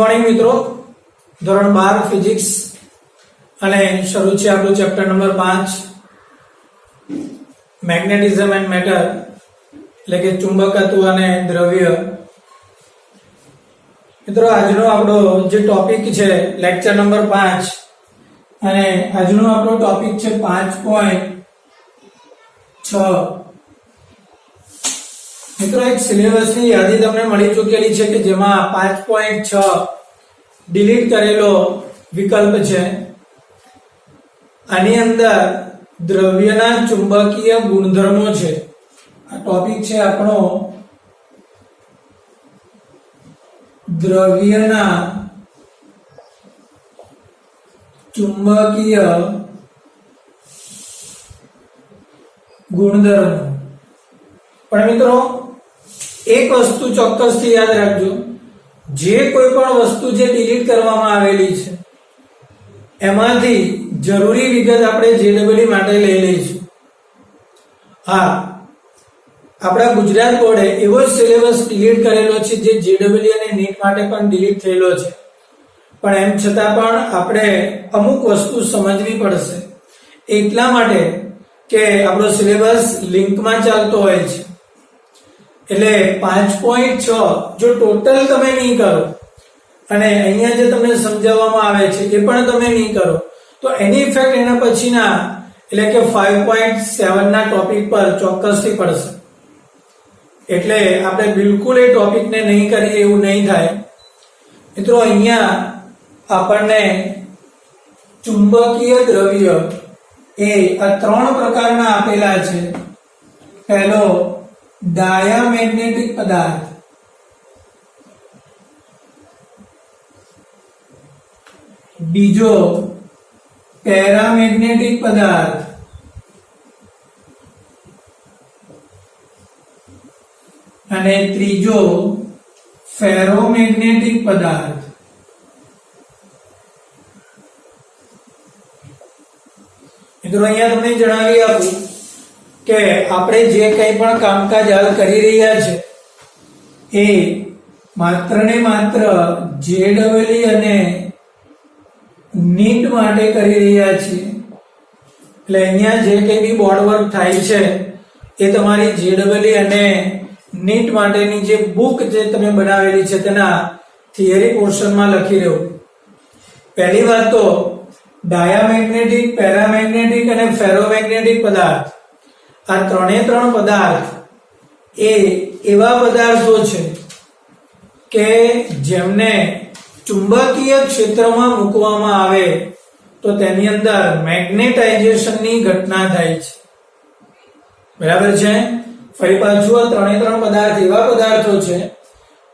Morning मित्रों, ધોરણ 12 physics અને શરૂ છે આપણું chapter number 5 magnetism and matter એટલે કે ચુંબકત્વ અને દ્રવ્ય. મિત્રો, આજનો આપણો જે ટોપિક છે લેક્ચર નંબર 5 અને આજનો આપણો ટોપિક છે 5.6. મિત્રો, એક સિલેબસની યાદી તમને મળી ચૂકેલી છે કે જેમાં 5.6 ડિલીટ કરેલો વિકલ્પ છે. આની અંદર દ્રવ્યના ચુંબકીય ગુણધર્મો છે. આ ટોપિક છે આપણો દ્રવ્યના ચુંબકીય ગુણધર્મો. પણ મિત્રો, એક વસ્તુ ચોક્કસથી યાદ રાખજો, જે કોઈ પણ વસ્તુ જે ડિલીટ કરવામાં આવેલી છે એમાંથી જરૂરી વિગત આપણે જેડબલઈ માટે લઈ લઈશું. હા, આપણા ગુજરાત બોર્ડે એવો જ સિલેબસ ડિલીટ કરેલો છે જે જેડબલઈ અને નીટ માટે પણ ડિલીટ થયેલો છે, પણ એમ છતાં પણ આપણે અમુક વસ્તુ સમજવી પડશે. એટલા માટે કે આપણો સિલેબસ લિંકમાં ચાલતો હોય છે. એટલે 5.6 જો ટોટલ તમે નહીં કરો અને અહીંયા જે તમને સમજાવવામાં આવે છે એ પણ તમે નહીં કરો તો એની ઇફેક્ટ એના પછીના એટલે કે 5.7 ના ટોપિક પર ચોક્કસથી પડશે. એટલે આપણે બિલકુલ એ ટોપિકને નહીં કરીએ એવું નહીં થાય. મિત્રો, અહીંયા આપણને ચુંબકીય દ્રવ્ય એ આ 3 પ્રકારના આપેલા છે. પહેલો ડાયામેગ્નેટિક પદાર્થ, બીજો પેરામેગ્નેટિક પદાર્થ અને ત્રીજો ફેરોમેગ્નેટિક પદાર્થ. મિત્રો, અહીંયા તમને જણાવી આપું કે આપણે જે કંઈ પણ કામકાજ હાલ કરી રહ્યા છે એ માત્ર ને માત્ર જેડબલઈ અને નીટ માટે કરી રહ્યા છીએ. એટલે અહીંયા જે કંઈ બી બોર્ડ વર્ક થાય છે એ તમારી જેડબલઈ અને નીટ માટેની જે બુક જે તમે બનાવેલી છે તેના થિયરી પોર્શનમાં લખી રહ્યો. પહેલી વાત તો ડાયામેગ્નેટિક, પેરામેગ્નેટિક અને ફેરોમેગ્નેટિક પદાર્થ, આ 3 પદાર્થ એ એવા પદાર્થો છે કે જેમને ચુંબકીય ક્ષેત્રમાં મૂકવામાં આવે તો તેની અંદર મેગ્નેટાઇઝેશનની ઘટના થાય છે. બરાબર છે? ફરી પાછું આ 3 પદાર્થ એવા પદાર્થો છે,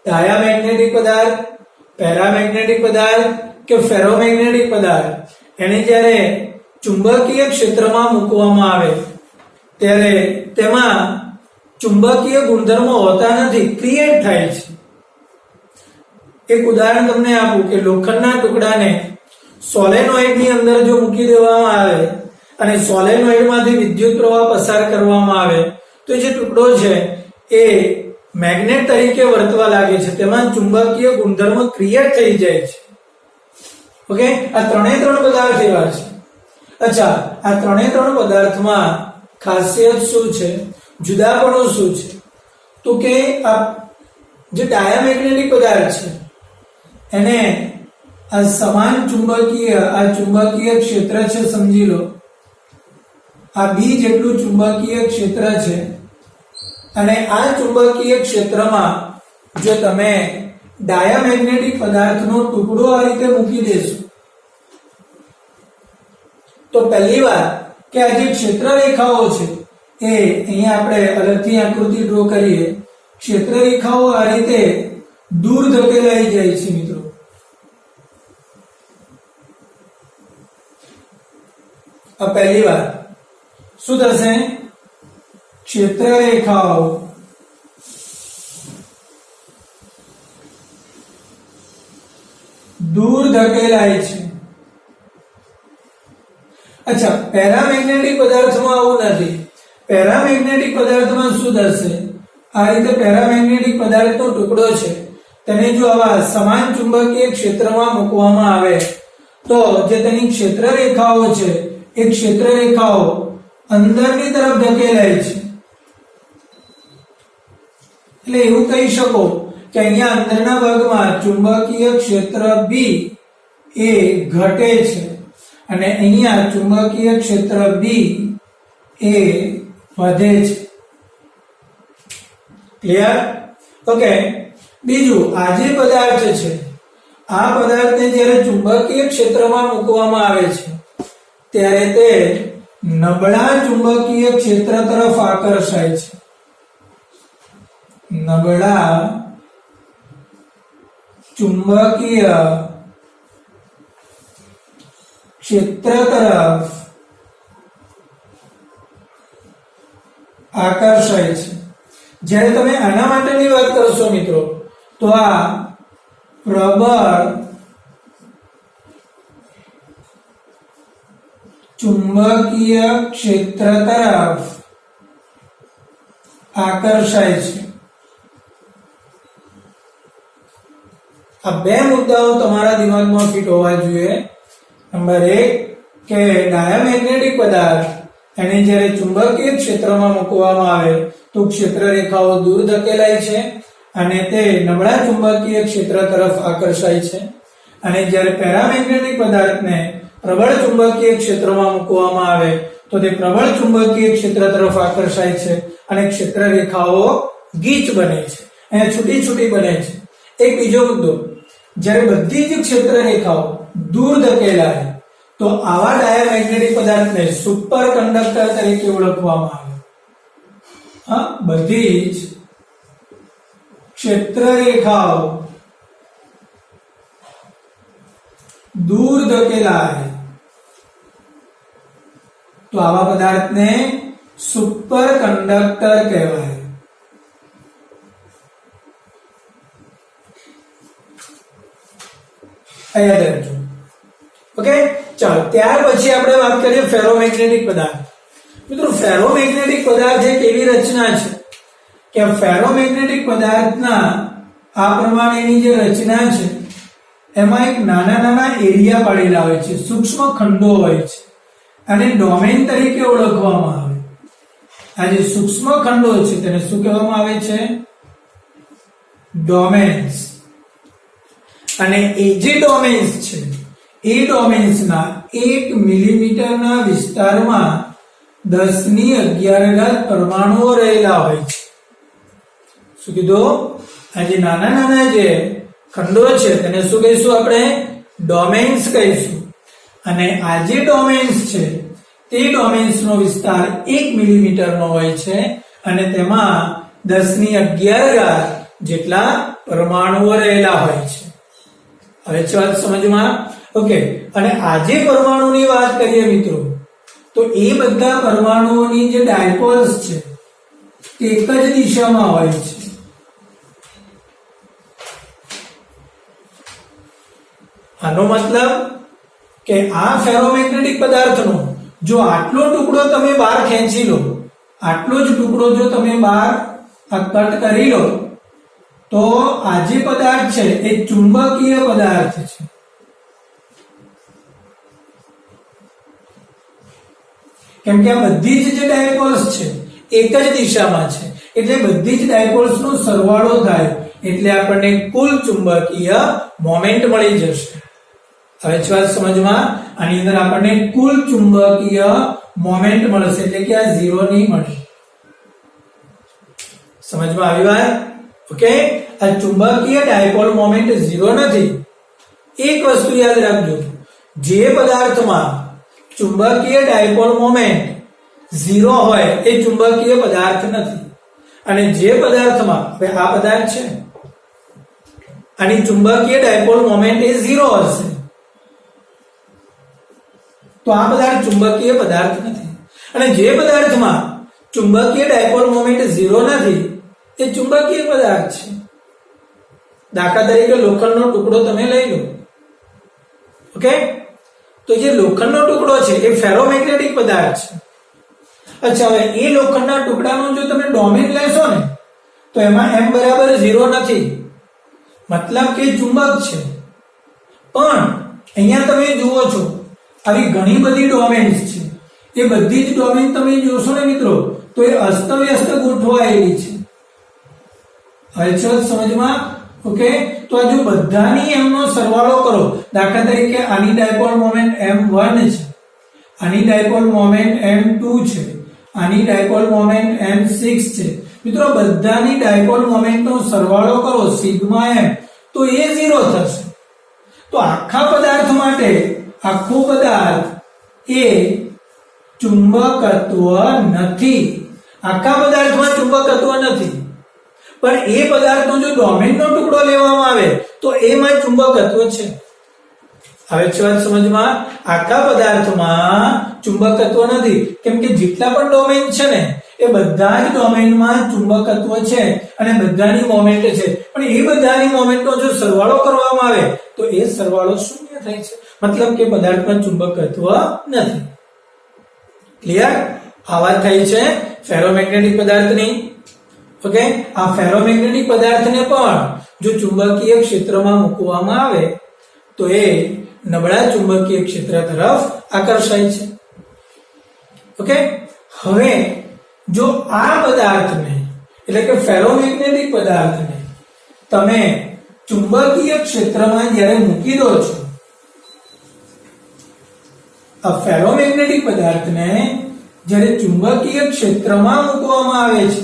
ડાયામેગ્નેટિક પદાર્થ, પેરામેગ્નેટિક પદાર્થ કે ફેરોમેગ્નેટિક પદાર્થ, એને જ્યારે ચુંબકીય ક્ષેત્રમાં મૂકવામાં આવે ત્યારે તેમાં ચુંબકીય ગુણધર્મો હોતા નથી, ક્રિએટ થાય છે. એક ઉદાહરણ તમને આપું કે લોખંડના ટુકડાને સોલેનોઇડની અંદર જો મૂકી દેવામાં આવે અને સોલેનોઇડમાંથી વિદ્યુત પ્રવાહ પસાર કરવામાં આવે તો જે ટુકડો છે એ મેગ્નેટ તરીકે વર્તવા લાગે છે, તેમાં ચુંબકીય ગુણધર્મ ક્રિએટ થઈ જાય છે. ઓકે, આ 3 પદાર્થ એવા છે. અચ્છા, આ 3 પદાર્થમાં ખાસિયત શું છે, જુદાપણું શું છે? તો કે આ જે ડાયામેગ્નેટિક પદાર્થ છે એને આ સમાન ચુંબકીય ક્ષેત્ર છે, સમજી લો. આ બી જેટલું ચુંબકીય ક્ષેત્ર છે અને આ ચુંબકીય ક્ષેત્રમાં જો તમે ડાયામેગ્નેટિક પદાર્થનો ટુકડો આ રીતે મૂકી દેશો તો પહેલી વાત કે આ જે ક્ષેત્ર રેખાઓ છે એ અહીંયા આપણે અલગથી આકૃતિ ડ્રો કરીએ. ક્ષેત્ર રેખાઓ આ રીતે દૂર ધકેલાઈ જાય છે. મિત્રો, આ પહેલી વાત. શું થશે? ક્ષેત્ર રેખાઓ દૂર ધકેલાય છે. અચ્છા, પેરામેગ્નેટિક પદાર્થમાં આવું નથી. પેરામેગ્નેટિક પદાર્થમાં શું થશે? આ રીતે પેરામેગ્નેટિક પદાર્થનો ટુકડો છે તેને જો આવા સમાન ચુંબકીય ક્ષેત્રમાં મૂકવામાં આવે તો જે તેની ક્ષેત્ર રેખાઓ છે એ ક્ષેત્ર રેખાઓ અંદરની તરફ ધકેલાય છે. એટલે એવું કહી શકો કે અહીંયા અંદરના ભાગમાં ચુંબકીય ક્ષેત્ર B એ ઘટે છે અને અહીંયા ચુંબકીય ક્ષેત્ર B એ વધે છે. ક્લિયર? ઓકે. બીજું, આ જે પદાર્થ છે આ પદાર્થને જ્યારે ચુંબકીય ક્ષેત્રમાં મૂકવામાં આવે છે ત્યારે તે નબળા ચુંબકીય ક્ષેત્ર તરફ આકર્ષાય છે. નબળા ચુંબકીય ક્ષેત્ર તરફ આકર્ષાય છે. જ્યારે તમે આના માટેની વાત કરશો મિત્રો તો આ પ્રબળ ચુંબકીય ક્ષેત્ર તરફ આકર્ષાય છે. આ બે મુદ્દાઓ તમારા દિમાગમાં ફિટ હોવા જોઈએ. નંબર 1 કે ડાયામેગ્નેટિક પદાર્થ એને જ્યારે ચુંબકીય ક્ષેત્રમાં મૂકવામાં આવે તો ક્ષેત્ર રેખાઓ દૂર ધકેલાય છે અને તે નબળા ચુંબકીય ક્ષેત્ર તરફ આકર્ષાય છે. અને જ્યારે પેરામેગ્નેટિક પદાર્થને પ્રબળ ચુંબકીય ક્ષેત્રમાં મૂકવામાં આવે તો તે પ્રબળ ચુંબકીય ક્ષેત્ર તરફ આકર્ષાય છે અને ક્ષેત્ર રેખાઓ ગીચ બને છે અને છૂટી છૂટી બને છે. એક બીજો મુદ્દો, જ્યારે બધી જ ક્ષેત્ર રેખાઓ દૂર ધકેલાય તો આવા ડાયામેગ્નેટિક પદાર્થને સુપર કંડક્ટર તરીકે ઓળખવામાં આવે. હા, બધી જ ક્ષેત્ર રેખાઓ દૂર ધકેલાય તો આવા પદાર્થને સુપર કંડક્ટર કહેવાય. યાદ રાખજો. ઓકે, ચાલો ત્યાર પછી આપણે વાત કરીએ ફેરોમેગ્નેટિક પદાર્થ. મિત્રો, ફેરોમેગ્નેટિક પદાર્થ એક એવી રચના છે કે ફેરોમેગ્નેટિક પદાર્થના આ પ્રમાણેની જે રચના છે એમાં એક નાના નાના એરિયા પાડેલા હોય છે, સૂક્ષ્મ ખંડો હોય છે અને ડોમેન તરીકે ઓળખવામાં આવે. આ જે સૂક્ષ્મ ખંડો છે તેને શું કહેવામાં આવે છે? ડોમેન્સ. અને એ જે ડોમેન્સ છે એ ડોમેન્સના 1 મિલીમીટરના વિસ્તારમાં 1011 પરમાણુઓ રહેલા હોય છે. શું કીધું? આ જે નાના નાના જે ખંડો છે તેને શું કહીશું આપણે? ડોમેન્સ કહીશું. અને આ જે ડોમેન્સ છે તે ડોમેન્સનો વિસ્તાર 1 મિલીમીટરનો હોય છે અને તેમાં 1011 જેટલા પરમાણુઓ રહેલા હોય છે. હવે છે વાત સમજમાં? ઓકે. અને આજે પરમાણુની વાત કરીએ મિત્રો તો એ બધા પરમાણુઓની જે ડાયપોલ્સ છે તે એક જ દિશામાં હોય છે. આનો મતલબ કે આ ફેરોમેગ્નેટિક પદાર્થનો જો આટલો ટુકડો તમે બહાર ખેંચી લો, આટલો જ ટુકડો જો તમે બહાર કટ કરી લો તો આ જે પદાર્થ છે એ ચુંબકીય પદાર્થ છે. કેમ કે આ બધી જ જે ડાયપોલ્સ છે એક જ દિશામાં છે એટલે બધી જ ડાયપોલ્સનો સરવાળો થાય એટલે આપણને કુલ ચુંબકીય મોમેન્ટ મળી જશે. હવે છે વાત સમજમાં? આની અંદર આપણને કુલ ચુંબકીય મોમેન્ટ મળશે એટલે કે આ 0 નહીં મળે. સમજમાં આવી વાત? ઓકે. આ ચુંબકીય ડાયપોલ મોમેન્ટ 0 નથી. એક વસ્તુ યાદ રાખજો, જે પદાર્થમાં ચુંબકીય ડાયપોલ મોમેન્ટ 0 હોય એ ચુંબકીય પદાર્થ નથી. અને જે પદાર્થમાં, હવે આ પદાર્થ છે આની ચુંબકીય ડાયપોલ મોમેન્ટ એ 0 હશે તો આ પદાર્થ ચુંબકીય પદાર્થ નથી. અને જે પદાર્થમાં ચુંબકીય ડાયપોલ મોમેન્ટ 0 નથી એ ચુંબકીય પદાર્થ છે. દાખલા તરીકે લોખંડનો ટુકડો તમે લઈ લો. ઓકે. તો જે લોખંડનો ટુકડો છે એ ફેરોમેગ્નેટિક પદાર્થ છે. અચ્છા, હવે એ લોખંડના ટુકડાનો જો તમે ડોમેન લેશો ને તો એમાં m બરાબર 0 નથી. મતલબ કે ચુંબક છે, પણ અહીંયા તમે જુઓ છો આવી ઘણી બધી ડોમેન્સ છે, એ બધી જ ડોમેન તમે જોશો ને મિત્રો તો એ અસ્તવ્યસ્ત ગોઠવાયેલી છે. હવે છે સમજમાં? ઓકે, તો આ જો બધાની એમનો સરવાળો કરો, દાખલા તરીકે આની ડાયપોલ મોમેન્ટ m1 છે, આની ડાયપોલ મોમેન્ટ m2 છે, આની ડાયપોલ મોમેન્ટ m6 છે. મિત્રો બધાની ડાયપોલ મોમેન્ટનો સરવાળો કરો સિગ્મા m તો એ 0 થશે. તો આખા પદાર્થ માટે આખો પદાર્થ એ ચુંબકત્વ નથી, આખા પદાર્થમાં ચુંબકત્વ નથી, પણ એ પદાર્થનો જો ડોમેનનો ટુકડો લેવામાં આવે તો એમાં ચુંબકત્વ છે. હવે છે વાત સમજમાં? આખા પદાર્થમાં ચુંબકત્વ નથી, કેમ કે જેટલા પણ ડોમેન છે ને એ બધા જ ડોમેનમાં ચુંબકત્વ છે અને બધાની મોમેન્ટ છે, પણ એ બધાની મોમેન્ટનો જો સરવાળો કરવામાં આવે તો એ સરવાળો શૂન્ય થાય છે, મતલબ કે પદાર્થમાં ચુંબકત્વ નથી. ક્લિયર? આ વાત થઈ છે ફેરોમેગ્નેટિક પદાર્થની. ઓકે, આ ફેરોમેગ્નેટિક પદાર્થને પણ જો ચુંબકીય ક્ષેત્રમાં મૂકવામાં આવે તો એ નબળા ચુંબકીય ક્ષેત્ર તરફ આકર્ષાય છે. ઓકે, હવે જો આ પદાર્થને એટલે કે ફેરોમેગ્નેટિક પદાર્થને તમે ચુંબકીય ક્ષેત્રમાં જ્યારે મૂકી દો છો, આ ફેરોમેગ્નેટિક પદાર્થને જ્યારે ચુંબકીય ક્ષેત્રમાં મૂકવામાં આવે છે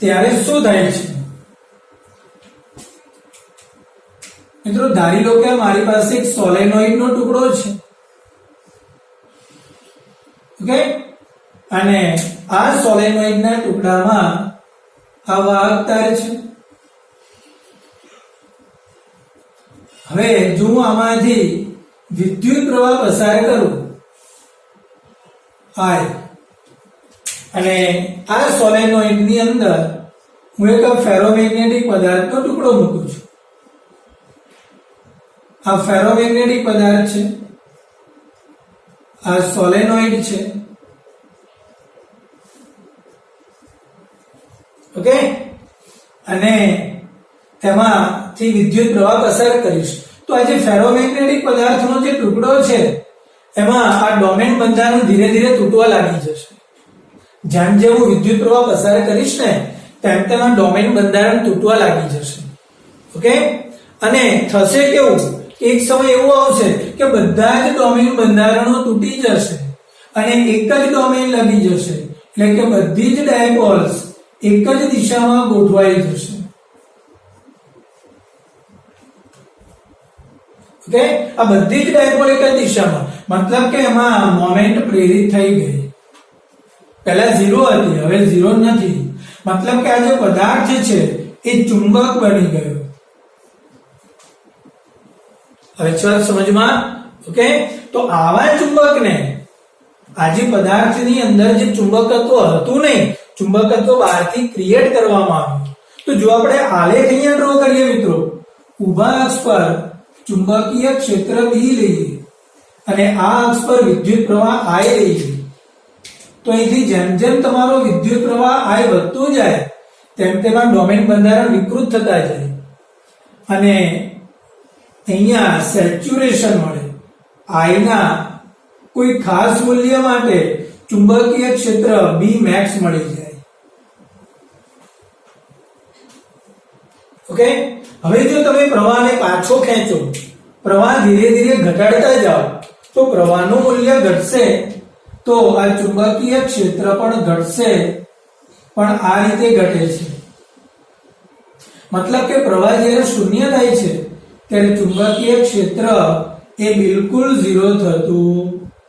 ત્યારે શું થાય છે? મિત્રો ધારી લો કે મારી પાસે એક સોલેનોઇડ નો ટુકડો છે. ઓકે, અને આ સોલેનોઇડ ના ટુકડામાં આ વાહક તાર છે. હવે જો હું આમાંથી વિદ્યુત પ્રવાહ પસાર કરું I, અને આ સોલેનોઇડ ની અંદર હું એક ફેરોમેગ્નેટિક પદાર્થનો ટુકડો મૂકું છું. આ ફેરોમેગ્નેટિક પદાર્થ છે, આ સોલેનોઇડ છે. ઓકે, અને તેમાંથી વિદ્યુત પ્રવાહ પસાર કરીશ તો આ જે ફેરોમેગ્નેટિક પદાર્થનો જે ટુકડો છે એમાં આ ડોમેન બંધારણ ધીરે ધીરે તૂટવા લાગી જશે. જેમ જેમ હું વિદ્યુત પ્રવાહ પસાર કરીશ ને તેમ તેમ આ ડોમેન બંધારણ તૂટવા લાગી જશે. ઓકે, અને થશે કેવું, એક સમય એવો આવશે કે બધા જ ડોમેન બંધારણો તૂટી જશે અને એક જ ડોમેન લાગી જશે, એટલે કે બધી જ ડાયપોલ્સ એક જ દિશામાં ગોઠવાઈ જશે. ઓકે, આ બધી જ ડાયપોલ એક જ દિશામાં, મતલબ કે એમાં મોમેન્ટ પ્રેરિત થઈ ગઈ. પહેલા 0 હતી, હવે 0 નથી, મતલબ કે આ જે પદાર્થ છે એ ચુંબક બની ગયો. હવે ચાલ સમજમાં? ઓકે, તો આવા ચુંબકને આ જે પદાર્થની અંદર જે ચુંબકત્વ હતું નહીં, ચુંબકત્વ બહારથી ક્રિએટ કરવામાં આવ્યું. તો જો આપણે આલેખ અહીંયા ડ્રો કરીએ મિત્રો, ઊભા અક્ષ પર ચુંબકીય ક્ષેત્ર B લઈએ અને આ અક્ષ પર વિદ્યુત પ્રવાહ I લઈએ, તો અહીંથી જેમ જેમ તમારો વિદ્યુત પ્રવાહ I વધતો જાય તેમ તેમાં ડોમેન બંધારણ વિકૃત થતા જાય અને અહીંયા સેચ્યુરેશન મળે. I ના કોઈ ખાસ મૂલ્ય માટે ચુંબકીય ક્ષેત્ર B max મળી જાય. ઓકે, હવે જો તમે પ્રવાહને પાછો ખેંચો, પ્રવાહ ધીરે ધીરે ઘટાડતા જાઓ તો પ્રવાહનું મૂલ્ય ઘટશે, તો આ ચુંબકીય ક્ષેત્ર પણ ઘટશે, પણ આ રીતે ઘટે છે. મતલબ કે પ્રવાહ જ્યારે શૂન્ય થાય છે ત્યારે ચુંબકીય ક્ષેત્ર એ બિલકુલ 0 થતું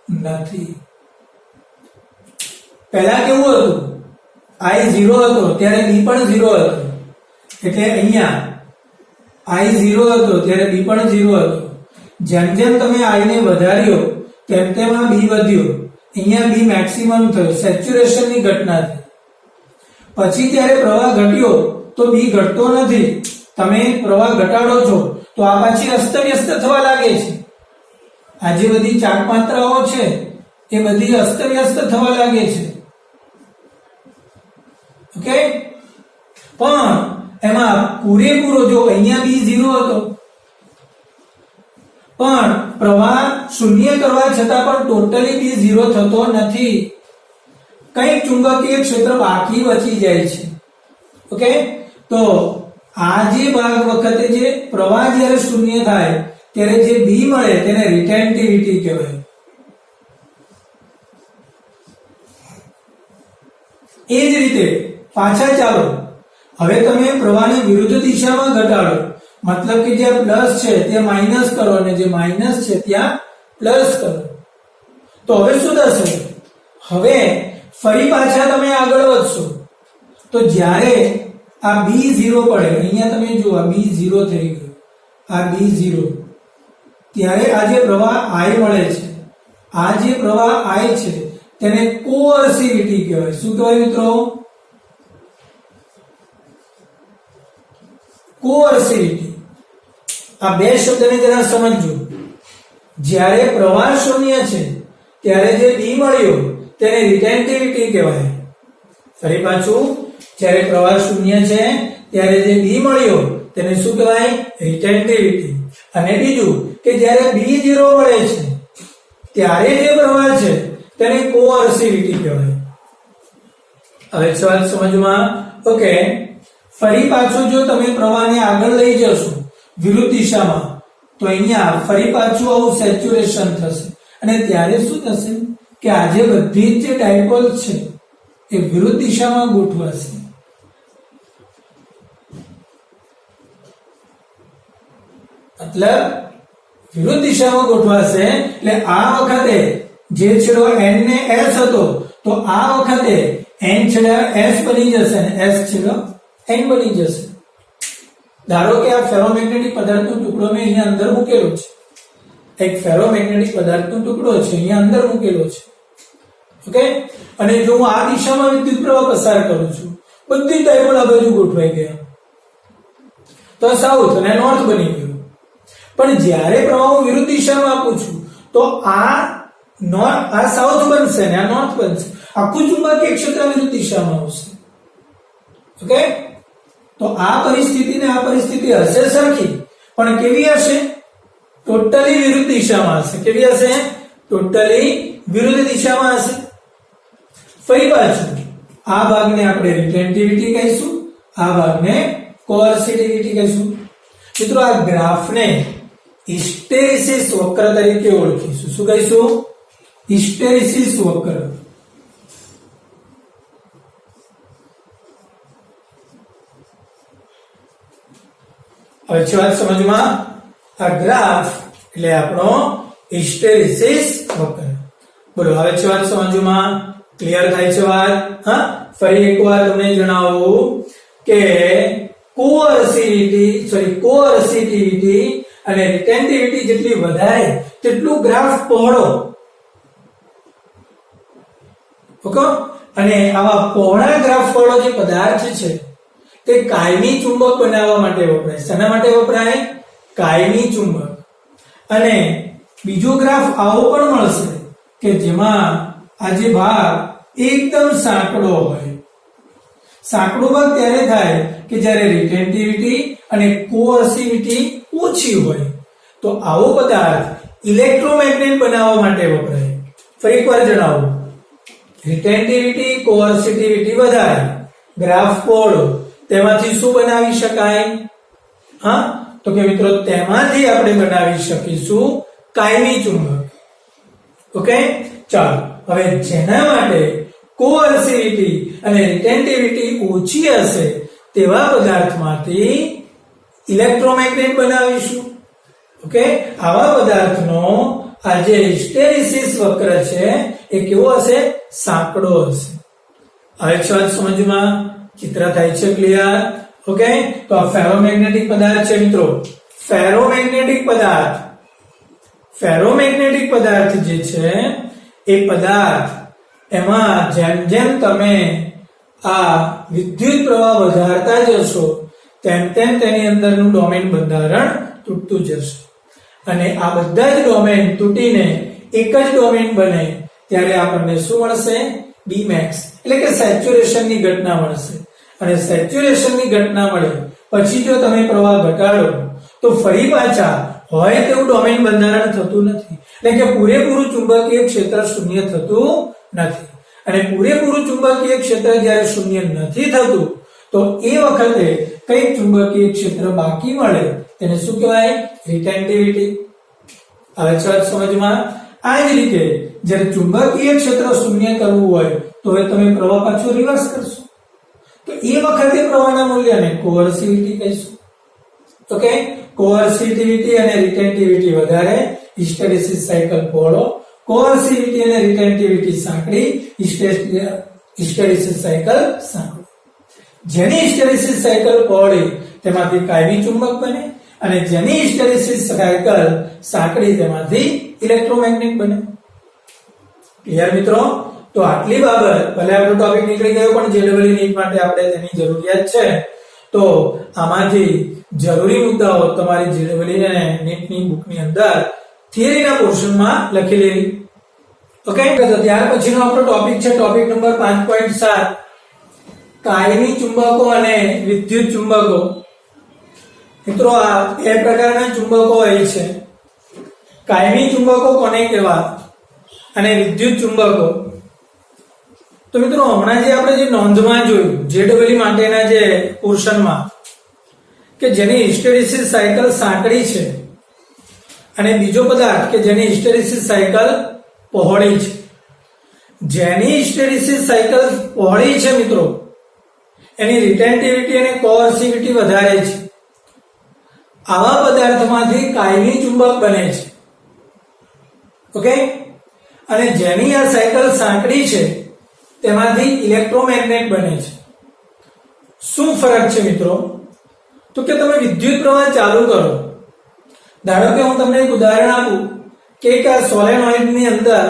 નથી. પહેલા કેવું હતું, I 0 હતો ત્યારે B પણ 0 હતો, એટલે અહીંયા I 0 હતો ત્યારે B પણ 0 હતો. જેમ જેમ તમે I ને વધાર્યો તેમ તેમ આ B વધ્યો, અહીંયા B મેક્સિમમ થયો, સેચ્યુરેશન ની ઘટના થઈ. પછી જ્યારે પ્રવાહ ઘટ્યો તો B ઘટતો નથી, તમે પ્રવાહ ઘટાડો છો તો આ પાછી અસ્તવ્યસ્ત થવા લાગે છે. આ જે બધી ચાર માત્રાઓ છે એ બધી અસ્તવ્યસ્ત થવા લાગે છે. ઓકે, પણ એમાં પૂરેપૂરો જો અહીંયા બી 0 હતો પણ પ્રવાહ શૂન્ય કરવા છતાં પણ ટોટલી બી 0 થતો નથી, કંઈક ચુંબકીય ક્ષેત્ર બાકી બચી જાય છે. ઓકે, તો આ જે ભાગ વખતે જે પ્રવાહ જ્યારે શૂન્ય થાય ત્યારે જે બી મળે તેને રિટેન્ટિવિટી કહેવાય. એ જ રીતે પાછા ચાલો, હવે તમે પ્રવાહને વિરુદ્ધ દિશામાં ઘટાડો, મતલબ કે જ્યાં પ્લસ છે ત્યાં માઇનસ કરો અને જે માઇનસ છે ત્યાં પ્લસ કરો. તો હવે શું થશે? હવે ફરી પાછા તમે આગળ વધશો તો જ્યારે આ B0 પડે, અહીંયા તમે જુઓ આ B0 થઈ ગયું, આ B0, ત્યારે આ જે પ્રવાહ I મળે છે, આ જે પ્રવાહ I છે તેને કોઅર્સિવિટી કહેવાય. શું કહેવાય મિત્રો? કોઅર્સિવિટી. આ બે શબ્દને જરા સમજજો. જ્યારે પ્રવાહ શૂન્ય છે ત્યારે જે બી મળ્યો તેને રિટેન્ટિવિટી કહેવાય. ફરી પાછું, જ્યારે પ્રવાહ શૂન્ય છે ત્યારે જે બી મળ્યો તેને શું કહેવાય? રિટેન્ટિવિટી. અને બીજું કે જ્યારે B0 મળે છે ત્યારે જે પ્રવાહ છે તેને કોઅર્સિવિટી કહેવાય. હવે સવાલ સમજમાં. ઓકે, ફરી પાછું જો તમે પ્રવાહને આગળ લઈ જશો વિરુદ્ધ દિશામાં તો અહીંયા ફરી પાછું આવું સેચ્યુરેશન થશે અને ત્યારે શું થશે કે આજે બધી જ જે ડાયપોલ છે એ વિરુદ્ધ દિશામાં ગોઠવાશે. મતલબ વિરુદ્ધ દિશામાં ગોઠવાશે એટલે આ વખતે જે છેડો n ને s હતો તો આ વખતે n છેડો s બની જશે અને s છેડો n બની જશે. ધારો કે આ ફેરોમેગ્નેટિક પદાર્થનો ટુકડો મેં અહીંયા અંદર મૂકેલો છે, એક ફેરોમેગ્નેટિક પદાર્થનો ટુકડો છે અહીંયા અંદર મૂકેલો છે. ઓકે, અને જો હું આ દિશામાં વિદ્યુત પ્રવાહ પસાર કરું છું, બધી ડાયપોલ આ બાજુ ગોઠવાઈ ગયા તો સાઉથ અને નોર્થ બની ગયું. પણ જ્યારે પ્રવાહ હું વિરુદ્ધ દિશામાં આપું છું તો આ સાઉથ બનશે અને આ નોર્થ બનશે. આખું ચુંબકીય ક્ષેત્ર વિરુદ્ધ દિશામાં આવશે. ઓકે, તો આ પરિસ્થિતિ ને આ પરિસ્થિતિ હશે સરખી, પણ કેવી હશે? ટોટલી વિરુદ્ધ દિશામાં હશે. કેવી હશે? ટોટલી વિરુદ્ધ દિશામાં હશે. ફરી પાછું આ ભાગને આપણે રિટેન્ટિવિટી કહીશું, આ ભાગને કોઅર્સિવિટી કહીશું. મિત્રો, આ ગ્રાફને હિસ્ટેરિસિસ વક્ર તરીકે ઓળખીશું. શું કહીશું? હિસ્ટેરિસિસ વક્ર. હવે છે વાત સમજમાં. આ ગ્રાફ એટલે આપણો હિસ્ટેરિસિસ વક્ર. બોલો, હવે છે વાત સમજમાં. ક્લિયર થાય છે વાત? હા, ફરી એકવાર તમને જણાવું કે કોઅર્સિવિટી અને રિટેન્ટિવિટી જેટલી વધારે તેટલું ગ્રાફ પહોળો. ઓકે, અને આવા પહોળા ગ્રાફ વાળો જે પદાર્થ છે તે કાયમી ચુંબક બનાવવા માટે વપરાય. શેના માટે વપરાય? કાયમી ચુંબક. અને બીજો ગ્રાફ આવો પણ મળશે કે જેમાં આ જે ભાગ એકદમ સાંકડો હોય. સાંકડો ભાગ ત્યારે થાય કે જ્યારે રિટેન્ટિવિટી અને કોઅર્સિવિટી ઓછી હોય. તો આવો પદાર્થ ઇલેક્ટ્રોમેગ્નેટ બનાવવા માટે વપરાય. ફરી એકવાર જણાવું, રિટેન્ટિવિટી કોઅર્સિવિટી વધારે, ગ્રાફ પહોળો, તેમાંથી શું બનાવી શકાય? હા, તો કે મિત્રો તેમાંથી આપણે બનાવી શકીશું કાયમી ચુંબક. ઓકે, ચાલો હવે જેના માટે કોઅર્સિવિટી અને રિટેન્ટિવિટી ઓછી હશે તેવા પદાર્થમાંથી ઇલેક્ટ્રોમેગ્નેટ બનાવીશું. ઓકે, આવા પદાર્થનો આ જે હિસ્ટેરિસિસ વક્ર છે એ કેવો હશે? સાંકડો હશે. હવે છે વાત સમજમાં. ચિત્ર થાય છે ક્લિયર? ઓકે, તો આ ફેરોમેગ્નેટિક પદાર્થ છે મિત્રો. ફેરોમેગ્નેટિક પદાર્થ જે છે એ પદાર્થ એમાં જેમ જેમ તમે આ વિદ્યુત પ્રવાહ વધારતા જશો તેમ તેમ તેની અંદરનું ડોમેન બંધારણ તૂટતું જશે અને આ બધા જ ડોમેન તૂટીને એક જ ડોમેન બને ત્યારે આપણને શું મળશે? Bmax, એટલે કે સેચ્યુરેશનની ઘટના મળશે. અને સેચ્યુરેશનની ઘટના મળે પછી જો તમે પ્રવાહ ઘટાડો તો ફરી પાછા હોય તેવું ડોમેન બંધારણ થતું નથી, એટલે કે પૂરેપૂરું ચુંબકીય ક્ષેત્ર શૂન્ય થતું નથી. અને પૂરેપૂરું ચુંબકીય ક્ષેત્ર જ્યારે શૂન્ય નથી થતું તો એ વખતે કઈ ચુંબકીય ક્ષેત્ર બાકી મળે તેને શું કહેવાય? રિટેન્ટિવિટી. હવે ચર્ચ સમજમાં. આ જ રીતે જ્યારે ચુંબકીય ક્ષેત્ર શૂન્ય કરવું હોય તો હવે તમે પ્રવાહ પાછો રિવર્સ કરશો તો એ વખતે પ્રવાહના મૂલ્યને કોઅર્સિવિટી કહીશું. ઓકે, કોઅર્સિવિટી અને રિટેન્ટિવિટી વધારે, હિસ્ટેરેસિસ સાયકલ પહોળો. કોઅર્સિવિટી અને રિટેન્ટિવિટી સાંકડી, હિસ્ટેરેસિસ સાયકલ સાંકડી. જેની હિસ્ટેરેસિસ સાયકલ પહોળી તેમાંથી કાયમી ચુંબક બને અને જેની હિસ્ટેરેસિસ સાયકલ સાંકડી તેમાંથી ઇલેક્ટ્રોમેગ્નેટ બને. ક્લિયર મિત્રો? તો આટલી બાબત, ભલે આપણો ટોપિક નીકળી ગયો પણ JEE નીટ માટે આપણે તેની જરૂરિયાત છે. તો આમાંથી જરૂરી મુદ્દાઓ તમારી JEE અને નીટની બુકની અંદર થિયરીના પોર્શનમાં લખી લેવી. ઓકે, તો ત્યાર પછીનો આપણો ટોપિક છે ટોપિક નંબર 5.7 કાયમી ચુંબકો અને વિદ્યુત ચુંબકો. મિત્રો આ બે પ્રકારના ચુંબકો હોય છે. કાયમી ચુંબકો કોને કહેવાય અને વિદ્યુત ચુંબકો. તો મિત્રો હમણાં જે આપણે જે નોંધમાં જોયું JEE માટેના જે પોર્શનમાં કે જેની હિસ્ટેરેસિસ સાયકલ સાંકડી છે અને બીજો પદાર્થ કે જેની હિસ્ટેરેસિસ સાયકલ પહોળી છે. જેની હિસ્ટેરેસિસ સાયકલ પહોળી છે મિત્રો એની રિટેન્ટિવિટી અને કોઅર્સિવિટી વધારે છે. આવા પદાર્થમાંથી કાયમી ચુંબક બને છે. ઓકે, અને જેની આ સાયકલ સાંકડી છે તેમાંથી ઇલેક્ટ્રોમેગ્નેટ બને છે. શું ફરક છે મિત્રો? તો કે તમે વિદ્યુત પ્રવાહ ચાલુ કરો, ધારો કે હું તમને એક ઉદાહરણ આપું કે એક આ સોલેનોઇડની અંદર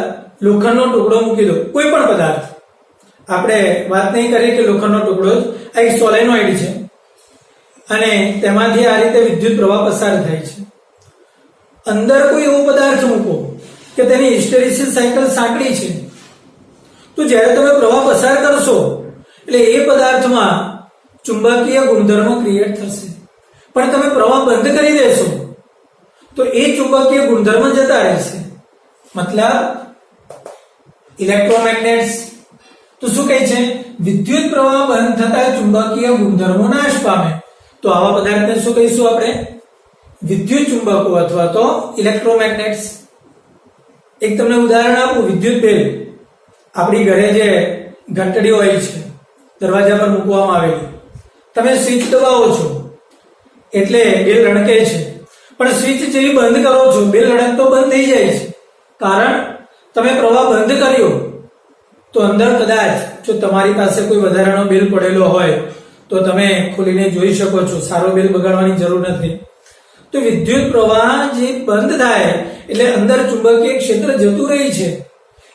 લોખંડનો ટુકડો મૂકી દો, કોઈ પણ પદાર્થ. આપણે વાત નહીં કરીએ કે લોખંડનો ટુકડો જ, આ એક સોલેનોઇડ છે અને તેમાંથી આ રીતે વિદ્યુત પ્રવાહ પસાર થાય છે. અંદર કોઈ એવો પદાર્થ મૂકો કે તેની હિસ્ટેરેસિસ સાયકલ સાંકડી છે, તો જ્યારે તમે પ્રવાહ પસાર કરશો એટલે એ પદાર્થમાં ચુંબકીય ગુણધર્મ ક્રિએટ થશે. પણ તમે પ્રવાહ બંધ કરી દેશો તો એ ચુંબકીય ગુણધર્મ જતા રહેશે. મતલબ ઇલેક્ટ્રોમેગ્નેટ્સ. તો શું કહે છે? વિદ્યુત પ્રવાહ બંધ થતા ચુંબકીય ગુણધર્મો નાશ પામે. તો આવા પદાર્થને શું કહીશું આપણે? વિદ્યુત ચુંબકો અથવા તો ઇલેક્ટ્રોમેગ્નેટ્સ. એક તમને ઉદાહરણ આપું, વિદ્યુત બેલ. આપણી ઘરે જે ઘંટડી હોય છે દરવાજા પર મૂકવામાં આવેલી, તમે સ્વિચ દબાવો છો એટલે બેલ રણકે છે, પણ સ્વિચ જેવી બંધ કરો છો બેલ રણકતો બંધ થઈ જાય છે. કારણ તમે પ્રવાહ બંધ કર્યો તો અંદર કદાચ જો તમારી પાસે કોઈ વધારાનો બેલ પડેલો હોય તો તમે ખોલીને જોઈ શકો છો, સારો બેલ બગાડવાની જરૂર નથી. તો વિદ્યુત પ્રવાહ જે બંધ થાય એટલે અંદર ચુંબકીય ક્ષેત્ર જતું રહી છે,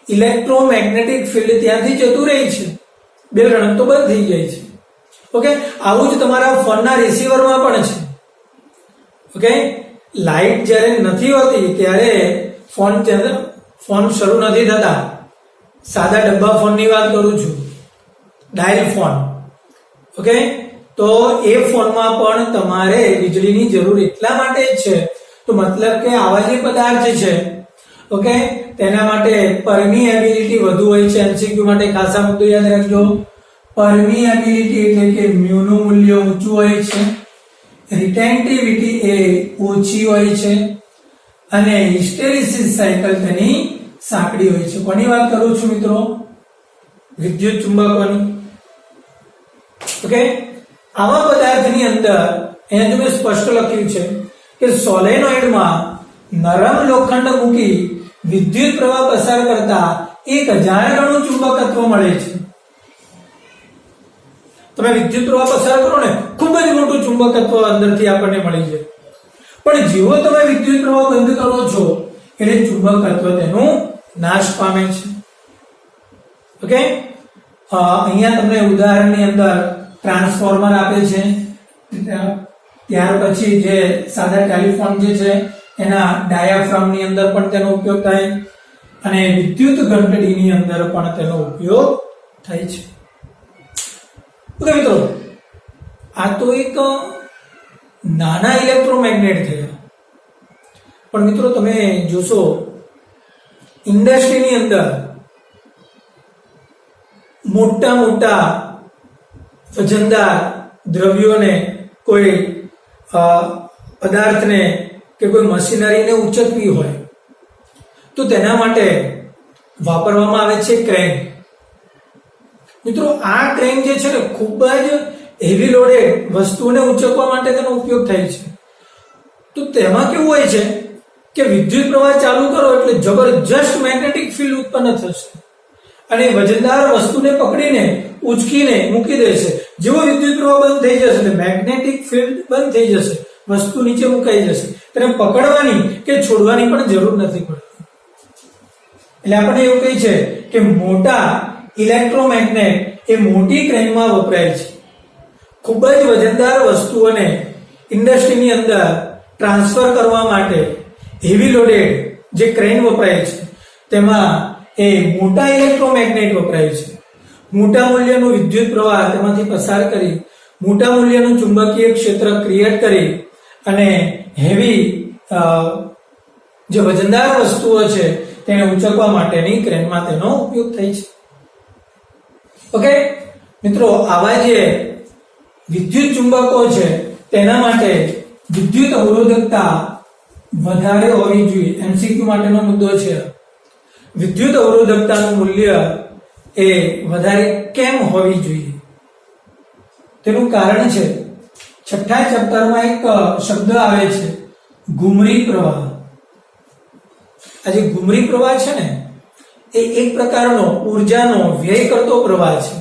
ઇલેક્ટ્રોમેગ્નેટિક ફિલ્ડ ત્યાંથી જતું રહી છે, બેલ રણકતો બંધ થઈ જાય છે. ઓકે, આવું જ તમારા ફોનના રિસીવરમાં પણ છે. ઓકે, લાઈટ જ્યારે નથી હોતી ત્યારે ફોન શરૂ નથી થતા. સાદા ડબ્બા ફોનની વાત કરું છું, ડાયલ ફોન. ઓકે, તો એ ફોનમાં પણ તમારે વીજળીની જરૂર એટલા માટે જ છે. તો મતલબ કે આવા જે પદાર્થ છે ઓકે તેના માટે પરમિએબિલિટી વધુ હોય છે. એમસીક્યુ માટે ખાસા મુદ્દો યાદ રાખજો. પરમિએબિલિટી એટલે કે મ્યુ નું મૂલ્ય ઊંચું હોય છે, રિટેન્ટિવિટી એ ઓછી હોય છે અને હિસ્ટેરેસિસ સાયકલ તેની સાંકડી હોય છે. કોની વાત કરું છું મિત્રો? વિદ્યુત ચુંબકોની. ઓકે, આવા પદાર્થની અંદર અહીંયા તમે સ્પષ્ટ લખ્યું છે કે સોલેનોઇડમાં નરમ લોખંડ મૂકી વિદ્યુત પ્રવાહ પસાર કરતા 1000 ગણું ચુંબકત્વ મળે છે. તમે વિદ્યુત પ્રવાહ પસાર કરો ને ખૂબ જ મોટું ચુંબકત્વ અંદરથી આપણને મળી જાય. પણ જેવો તમે વિદ્યુત પ્રવાહ બંધ કરો છો એટલે ચુંબકત્વ તેનું નાશ પામે છે. ઓકે, અહીંયા તમને ઉદાહરણની અંદર ટ્રાન્સફોર્મર આપે છે, ત્યાર પછી જે સાદા ટેલિફોન જે છે એના ડાયાફ્રામની અંદર પણ તેનો ઉપયોગ થાય અને વિદ્યુત ઘંટડીની અંદર પણ તેનો ઉપયોગ થાય છે. ઓકે મિત્રો, આ તો એક નાના ઇલેક્ટ્રોમેગ્નેટ થયા. પણ મિત્રો તમે જોશો ઇન્ડસ્ટ્રીની અંદર મોટા મોટા વજનદાર દ્રવ્યોને, કોઈ પદાર્થને કે કોઈ મશીનરીને ઉચકવી હોય તો તેના માટે વાપરવામાં આવે છે ક્રેન. મિત્રો આ ક્રેન જે છે ને ખૂબ જ હેવી લોડેડ વસ્તુઓને ઉચકવા માટે તેનો ઉપયોગ થાય છે. તો તેમાં કેવું હોય છે કે વિદ્યુત પ્રવાહ ચાલુ કરો એટલે જબરજસ્ત મેગ્નેટિક ફિલ્ડ ઉત્પન્ન થશે અને વજનદાર વસ્તુને પકડીને ઉચકીને મૂકી દેશે. જેવો વિદ્યુત પ્રવાહ બંધ થઈ જશે એટલે મેગ્નેટિક ફિલ્ડ બંધ થઈ જશે, વસ્તુ નીચે મુકાઈ જશે. તેને પકડવાની કે છોડવાની પણ જરૂર નથી પડતી. એટલે આપણે એવું કહી છે કે મોટા ઇલેક્ટ્રોમેગ્નેટ એ મોટી ક્રેનમાં વપરાય છે. ખૂબ જ વજનદાર વસ્તુઓને ઇન્ડસ્ટ્રીની અંદર ટ્રાન્સફર કરવા માટે હેવી લોડેડ જે ક્રેન વપરાય છે તેમાં એ મોટા ઇલેક્ટ્રોમેગ્નેટ વપરાય છે. મોટા મૂલ્યનું વિદ્યુત પ્રવાહ તેમાંથી પસાર કરી મોટા મૂલ્યનું ચુંબકીય ક્ષેત્ર ક્રિએટ કરી અને હેવી જે વજનદાર વસ્તુઓ છે તેને ઉચકવા માટેની ક્રેનમાં તેનો ઉપયોગ થાય છે. ઓકે મિત્રો, આવા જે વિદ્યુત ચુંબકો છે તેના માટે વિદ્યુત અવરોધકતા વધારે હોવી જોઈએ. એમસીક્યુ માટેનો મુદ્દો છે. વિદ્યુત અવરોધકતાનું મૂલ્ય એ વધારે કેમ હોવી જોઈએ? તેનું કારણ છે છઠ્ઠા ચેપ્ટરમાં એક શબ્દ આવે છે ઘુમરી પ્રવાહ. આ જે ઘુમરી પ્રવાહ છે ને એ એક પ્રકારનો ઉર્જાનો વ્યય કરતો પ્રવાહ છે.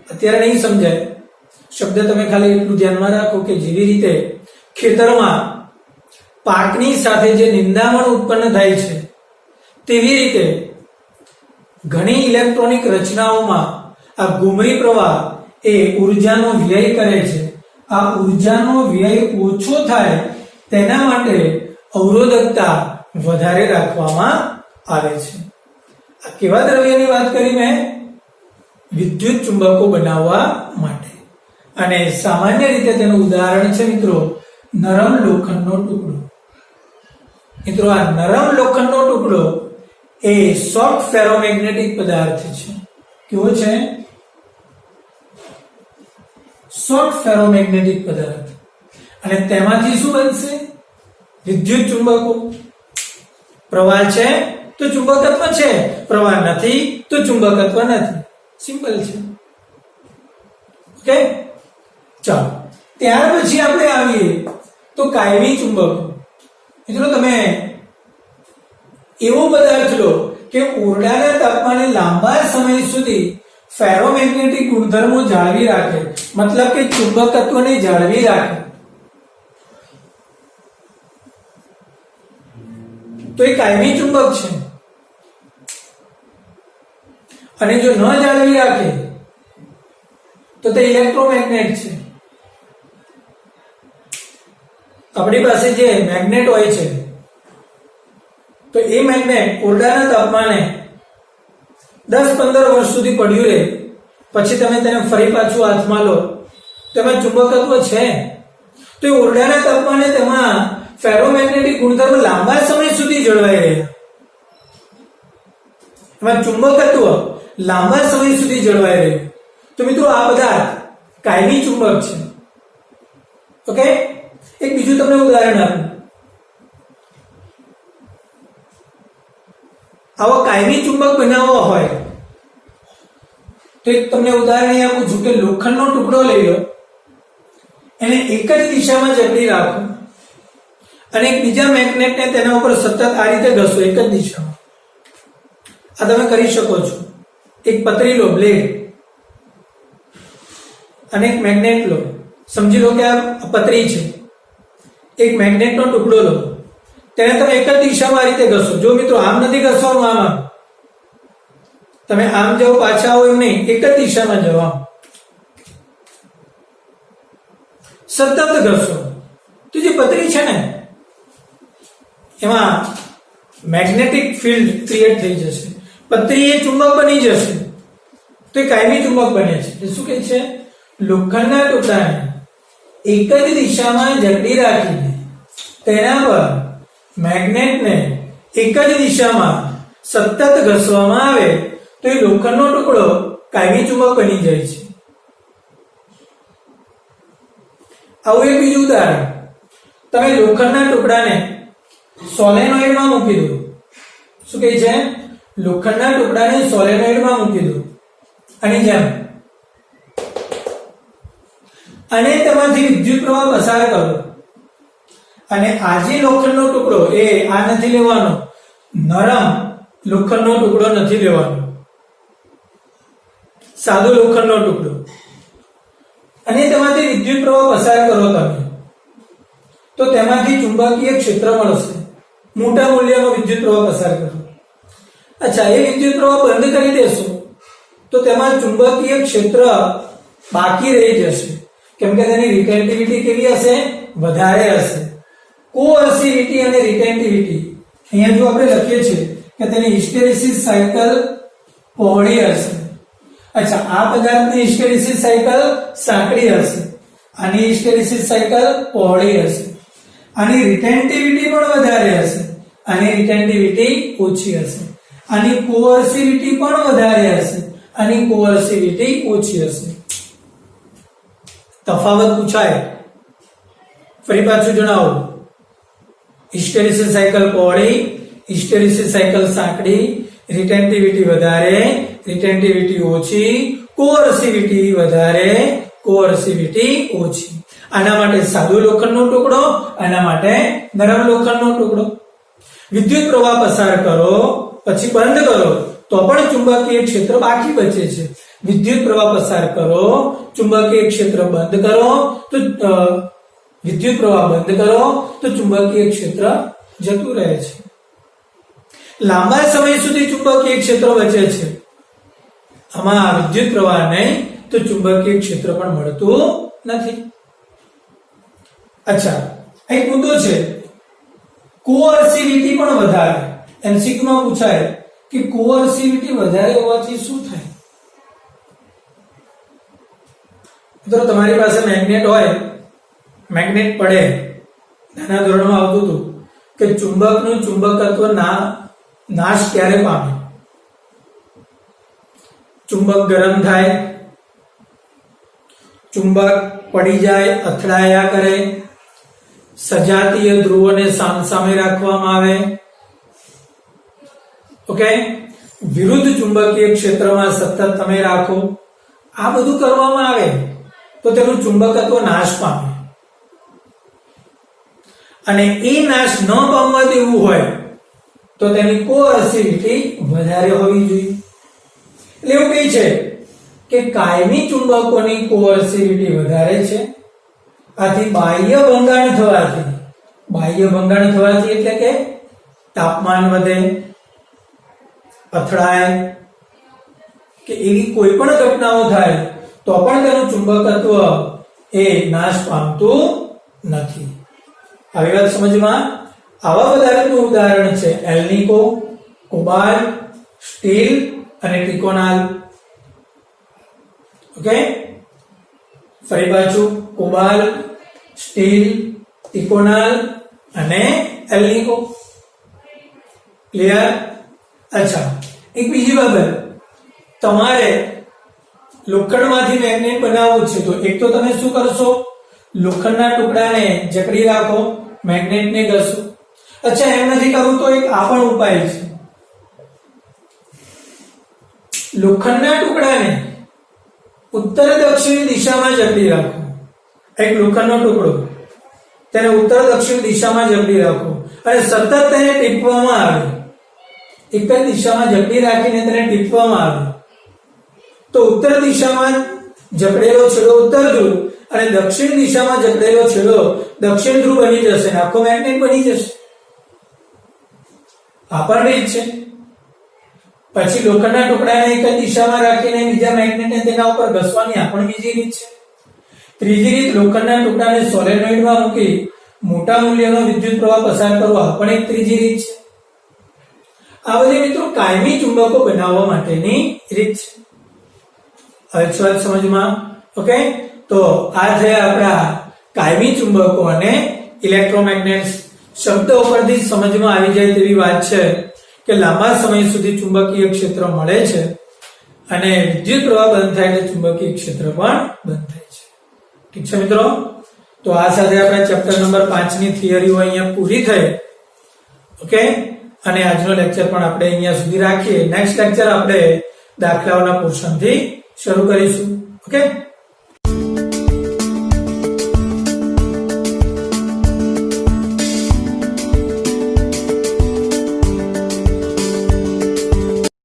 અત્યારે નહીં સમજાય, શબ્દ તમે ખાલી એટલું ધ્યાનમાં રાખો કે જેવી રીતે ખેતરમાં પાકની સાથે જે નિંદામણ ઉત્પન્ન થાય છે તેવી રીતે ઘણી ઇલેક્ટ્રોનિક રચનાઓમાં આ ઘુમરી પ્રવાહ એ ઉર્જાનો વ્યય કરે છે. આ ઉર્જાનો વ્યય ઓછો થાય તેના માટે અવરોધકતા વધારે રાખવામાં આવે છે. આ કેવા દ્રવ્યની વાત કરી મેં? વિદ્યુત ચુંબકો બનાવવા માટે. અને સામાન્ય રીતે તેનું ઉદાહરણ છે મિત્રો નરમ લોખંડનો ટુકડો. મિત્રો આ નરમ લોખંડનો ટુકડો એ સોફ્ટ ફેરોમેગ્નેટિક પદાર્થ છે. કેવો છે? સોફ્ટ ફેરોમેગ્નેટિક પદાર્થ. અને તેમાંથી શું બનશે? વિદ્યુત ચુંબકો. પ્રવાહ છે તો ચુંબકત્વ છે, પ્રવાહ નથી તો ચુંબકત્વ નથી. સિમ્પલ છે. ઓકે, ચાલો ત્યાર પછી આપણે આવીએ તો કાયમી ચુંબકો. મિત્રો તમે એવો પદાર્થ લો કે ઓરડાના તાપમાને લાંબા સમય સુધી ફેરોમેગ્નેટિક ગુણધર્મો જાળવી રાખે, મતલબ કે ચુંબકત્વને જાળવી રાખે, તો એ કાયમી ચુંબક છે. અને જો ન જાળવી રાખે તો તે ઇલેક્ટ્રોમેગ્નેટ છે. આપણી પાસે જે મેગ્નેટ હોય છે તો એ મેગ્નેટ ઓરડાના તાપમાને 10-15 વર્ષ સુધી પડ્યું રહે, પછી તમે તેને ફરી પાછું હાથમાં લો, તેમાં ચુંબકત્વ છે. તો એ ઓરડાના તાપમાને તેમાં ફેરોમેગ્નેટિક ગુણધર્મ લાંબા સમય સુધી જળવાઈ રહે. એમાં ચુંબકત્વ લાંબા સમય સુધી જળવાઈ રહે. તો મિત્રો આ પદાર્થ કાયમી ચુંબક છે. ઓકે, એક બીજું તમને ઉદાહરણ આપું. આવો કાયમી ચુંબક બનાવવો હોય તો એક તમને ઉદાહરણ આપું છું કે લોખંડનો ટુકડો લઈ લો, એને એક જ દિશામાં જકડી રાખો અને એક બીજા મેગ્નેટને તેના ઉપર સતત આ રીતે ઘસો એક જ દિશામાં. આ તમે કરી શકો છો. એક પતરી લો, બ્લેડ, અને એક મેગ્નેટ લો. સમજી લો કે આ પતરી છે. એક મેગ્નેટનો ટુકડો લો, તેને તમે એક જ દિશામાં આ રીતે ઘસો. જો મિત્રો આમ નથી ઘસવાનું, આમ તમે આમ જાઓ પાછા આવો એમ નહીં, એક જ દિશામાં જાઓ. આમ સતત ઘસો તો જે પતરી છે ને એમાં મેગ્નેટિક ફિલ્ડ ક્રિએટ થઈ જશે. પતરી એ ચુંબક બની જશે. તો એ કાયમી ચુંબક બને છે. એ શું કહે છે? લોખંડના ટુકડાને એક જ દિશામાં જકડી રાખીને તેના પર મેગ્નેટને એક જ દિશામાં સતત ઘસવામાં આવે તો એ લોખંડનો ટુકડો કાયમી ચુંબક બની જાય છે. આવું એક બીજું ઉદાહરણ, તમે લોખંડના ટુકડાને સોલેનોઇડમાં મૂકી દો. શું કહે છે? લોખંડના ટુકડાને સોલેનોઇડમાં મૂકી દો આની જેમ, અને તેમાંથી વિદ્યુત પ્રવાહ પસાર કરો. અને આ જે લોખંડનો ટુકડો એ આ નથી લેવાનો, નરમ લોખંડનો ટુકડો નથી લેવાનો, સાદો લોખંડનો ટુકડો, અને તેમાંથી વિદ્યુત પ્રવાહ પસાર કરો તમે, તો તેમાંથી ચુંબકીય ક્ષેત્ર મળશે. મોટા મૂલ્યનો વિદ્યુત પ્રવાહ પસાર કરો. અચ્છા, એ વિદ્યુત પ્રવાહ બંધ કરી દેશો તો તેમાં ચુંબકીય ક્ષેત્ર બાકી રહી જશે, કેમ કે તેની રિટેન્ટિવિટી કેવી હશે? વધારે હશે. કોઅર્સિવિટી અને રિટેન્ટિવિટી અહીંયા જો આપણે લખીએ છીએ કે તેની હિસ્ટેરેસિસ સાયકલ પહોળી હશે. અચ્છા, આ પદાર્થની હિસ્ટેરેસિસ સાયકલ સાંકડી હશે, આની હિસ્ટેરેસિસ સાયકલ પહોળી હશે. આની રિટેન્ટિવિટી પણ વધારે હશે, આની રિટેન્ટિવિટી ઓછી હશે. આની કોઅર્સિવિટી પણ વધારે હશે, આની કોઅર્સિવિટી ઓછી હશે. તફાવત પૂછાય, ફરી પાછું જણાવો. હિસ્ટેરેસિસ સાયકલ પહોળી, હિસ્ટેરેસિસ સાયકલ સાંકડી, રિટેન્ટિવિટી વધારે, રિટેન્ટિવિટી ઓછી, કોઅર્સિવિટી વધારે, કોઅર્સિવિટી ઓછી. આના માટે સાદો લોખંડનો ટુકડો, આના માટે નરમ લોખંડનો ટુકડો. વિદ્યુત પ્રવાહ પસાર કરો પછી બંધ કરો તો પણ ચુંબકીય ક્ષેત્ર બાકી બચે છે. વિદ્યુત પ્રવાહ પસાર કરો, ચુંબકીય ક્ષેત્ર બંધ કરો તો વિદ્યુત પ્રવાહ બંધ કરો તો ચુંબકીય ક્ષેત્ર જતું રહે છે. લાંબા સમય સુધી ચુંબકીય ક્ષેત્ર બચે છે. આમાં વિદ્યુત પ્રવાહ નહીં તો ચુંબકીય ક્ષેત્ર પણ મળતું નથી. અચ્છા, એક મુદ્દો છે, કોઅર્સિવિટી પણ વધારે. એમસીક્યુ માં પૂછાય કે કોઅર્સિવિટી વધારે હોવાથી શું થાય? મિત્રો, તમારી પાસે મેગ્નેટ હોય, મેગ્નેટ પડે, નાના ધોરણમાં આવતું હતું કે ચુંબકનું ચુંબકત્વ નાશ ક્યારે પામે? ચુંબક ગરમ થાય, ચુંબક પડી જાય, અથડાયા કરે, સજાતીય ધ્રુવોને સામસામે રાખવામાં આવે, ઓકે, વિરુદ્ધ ચુંબકીય ક્ષેત્રમાં સતત તમે રાખો, આ બધું કરવામાં આવે તો તેનું ચુંબકત્વ નાશ પામે. અને એ નાશ ન પામવા દેવું હોય તો તેની કોઅર્સિવિટી વધારે હોવી જોઈએ. એટલે એવું કહે છે કે કાયમી ચુંબકોની કોઅર્સિવિટી વધારે છે. આથી બાહ્ય ભંગાણ થવાથી એટલે કે તાપમાન વધે, અથડાય કે એવી કોઈ પણ ઘટનાઓ થાય તો પણ તેનું ચુંબકત્વ એ નાશ પામતું નથી. આવી વાત સમજમાં? આવા પદાર્થનું ઉદાહરણ છે એલ્નિકો, કોબાલ્ટ, સ્ટીલ અને ટિકોનાલ. ઓકે, ફરી પાછું કોબાલ્ટ, સ્ટીલ, ટિકોનાલ અને એલ્નિકો. ક્લિયર? અચ્છા, એક બીજી બાબત, તમારે લોખંડમાંથી મેગ્નેટ બનાવવું છે તો એક તો તમે શું કરશો? લોખંડના ટુકડાને જકડી રાખો, મેગ્નેટને ઘસો. અચ્છા, એમ નથી કરવું તો એક આ પણ ઉપાય છે. લોખંડના ટુકડાને ઉત્તર દક્ષિણ દિશામાં જકડી રાખો. એક લોખંડનો ટુકડો, તેને ઉત્તર દક્ષિણ દિશામાં જકડી રાખો અને સતત તેને ટીપવામાં આવે. એક જ દિશામાં જકડી રાખીને તેને ટીપવામાં આવે તો ઉત્તર દિશામાં જકડેલો છેડો ઉત્તર ધ્રુવ અને દક્ષિણ દિશામાં જકડેલો છેડો દક્ષિણ ધ્રુવ બની જશે, આખો મેગ્નેટ બની જશે. આ પણ રીત છે. પછી લોખંડના ટુકડાને એક જ દિશામાં રાખીને બીજા મેગ્નેટને તેના ઉપર ઘસવાની, આ પણ બીજી રીત છે. ત્રીજી રીત, લોખંડના ટુકડાને સોલેનોઇડમાં મૂકી મોટા મૂલ્યનો વિદ્યુત પ્રવાહ પસાર કરવો, આ પણ એક ત્રીજી રીત છે. આ બધી મિત્રો કાયમી ચુંબકો બનાવવા માટેની રીત છે. હવે વાત સમજમાં? ઓકે, તો આ થયા આપણા કાયમી ચુંબકો અને ઇલેક્ટ્રોમેગ્નેટ્સ. શબ્દો પરથી સમજમાં આવી જાય તેવી વાત છે કે લાંબા સમય સુધી ચુંબકીય ક્ષેત્ર મળે છે અને વિદ્યુત પ્રવાહ બંધ થાય એટલે ચુંબકીય ક્ષેત્ર પણ બંધ થાય છે. ઠીક છે મિત્રો, તો આ સાથે આપણે ચેપ્ટર નંબર 5 ની થિયરીઓ અહીંયા પૂરી થઈ. ઓકે, અને આજનો લેક્ચર પણ આપણે અહીંયા સુધી રાખીએ. નેક્સ્ટ લેક્ચર આપણે દાખલાઓના પોર્શનથી શરૂ કરીશું. ઓકે.